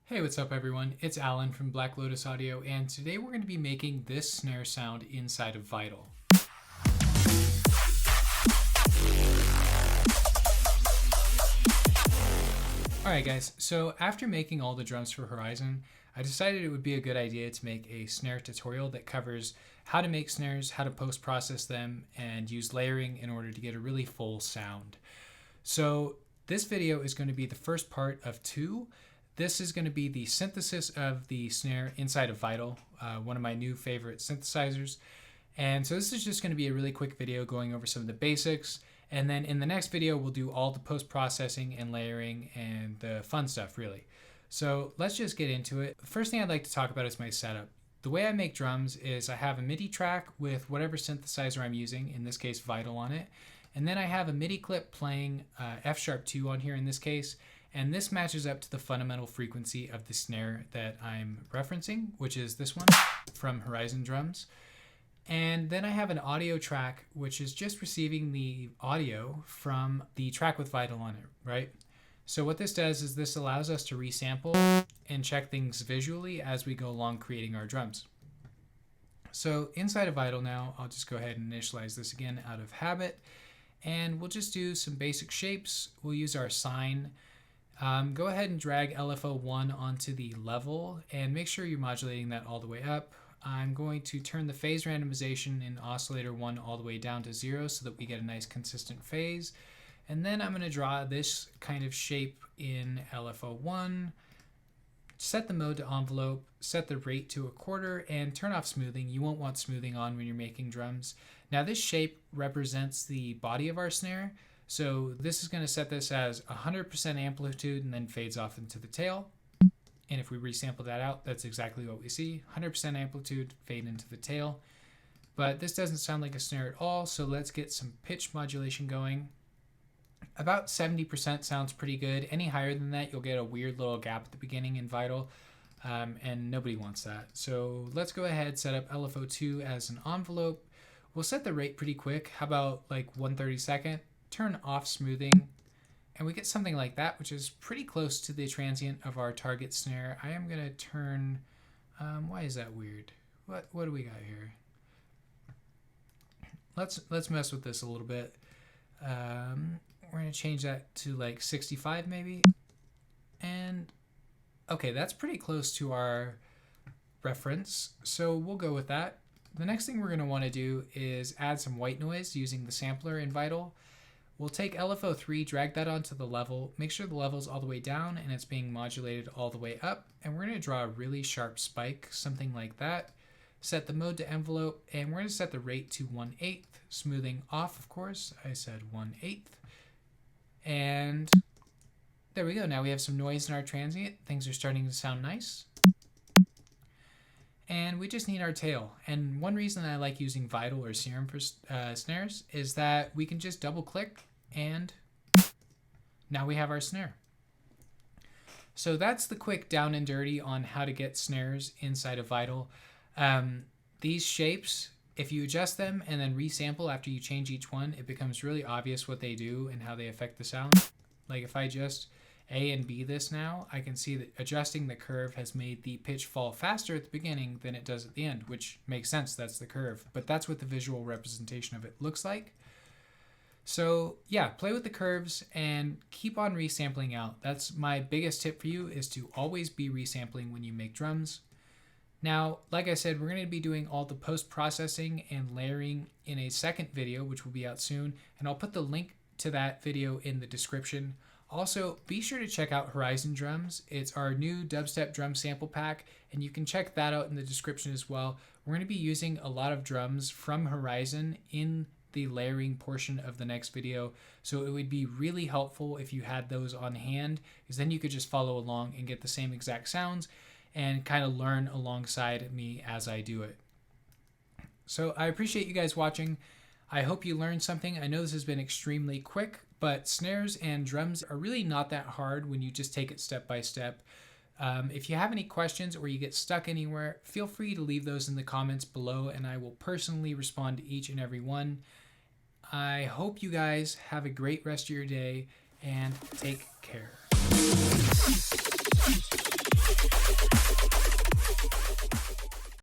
Hey, what's up everyone? It's Alan from Black Lotus Audio, and today we're going to be making this snare sound inside of Vital. Alright guys, so after making all the drums for Horizon, I decided it would be a good idea to make a snare tutorial that covers how to make snares, how to post-process them, and use layering in order to get a really full sound. So this video is going to be the first part of two. This is going to be the synthesis of the snare inside of Vital, one of my new favorite synthesizers. And so this is just going to be a really quick video going over some of the basics. And then in the next video, we'll do all the post-processing and layering and the fun stuff, really. So let's just get into it. The first thing I'd like to talk about is my setup. The way I make drums is I have a MIDI track with whatever synthesizer I'm using, in this case Vital, on it. And then I have a MIDI clip playing F#2 on here in this case. And this matches up to the fundamental frequency of the snare that I'm referencing, which is this one from Horizon Drums. And then I have an audio track, which is just receiving the audio from the track with Vital on it, right? So what this does is this allows us to resample and check things visually as we go along creating our drums. So inside of Vital now, I'll just go ahead and initialize this again out of habit. And we'll just do some basic shapes. We'll use our sine. Go ahead and drag LFO1 onto the level and make sure you're modulating that all the way up. I'm going to turn the phase randomization in oscillator 1 all the way down to 0 so that we get a nice consistent phase. And then I'm going to draw this kind of shape in LFO1, set the mode to envelope, set the rate to 1/4, and turn off smoothing. You won't want smoothing on when you're making drums. Now this shape represents the body of our snare. So this is going to set this as 100% amplitude and then fades off into the tail. And if we resample that out, that's exactly what we see. 100% amplitude, fade into the tail. But this doesn't sound like a snare at all, so let's get some pitch modulation going. About 70% sounds pretty good. Any higher than that, you'll get a weird little gap at the beginning in Vital, and nobody wants that. So let's go ahead, set up LFO2 as an envelope. We'll set the rate pretty quick. How about like 1/32? Turn off smoothing, and we get something like that, which is pretty close to the transient of our target snare. I am going to turn, why is that weird? What do we got here? Let's mess with this a little bit. We're going to change that to like 65 maybe. And okay, that's pretty close to our reference, so we'll go with that. The next thing we're going to want to do is add some white noise using the sampler in Vital. We'll take LFO3, drag that onto the level, make sure the level's all the way down and it's being modulated all the way up. And we're going to draw a really sharp spike, something like that. Set the mode to envelope, and we're going to set the rate to 1/8, smoothing off, of course. I said 1/8. And there we go. Now we have some noise in our transient. Things are starting to sound nice. And we just need our tail. And one reason I like using Vital or Serum for snares is that we can just double click and now we have our snare. So that's the quick down and dirty on how to get snares inside of Vital. These shapes, if you adjust them and then resample after you change each one, it becomes really obvious what they do and how they affect the sound. Like if I just A and B this now, I can see that adjusting the curve has made the pitch fall faster at the beginning than it does at the end, which makes sense, that's the curve. But that's what the visual representation of it looks like. So yeah, play with the curves and keep on resampling out. That's my biggest tip for you, is to always be resampling when you make drums. Now, like I said, we're going to be doing all the post-processing and layering in a second video, which will be out soon. And I'll put the link to that video in the description. Also, be sure to check out Horizon Drums. It's our new dubstep drum sample pack, and you can check that out in the description as well. We're going to be using a lot of drums from Horizon in the layering portion of the next video, so it would be really helpful if you had those on hand, because then you could just follow along and get the same exact sounds and kind of learn alongside me as I do it. So I appreciate you guys watching. I hope you learned something. I know this has been extremely quick, but snares and drums are really not that hard when you just take it step by step. If you have any questions or you get stuck anywhere, feel free to leave those in the comments below and I will personally respond to each and every one. I hope you guys have a great rest of your day and take care.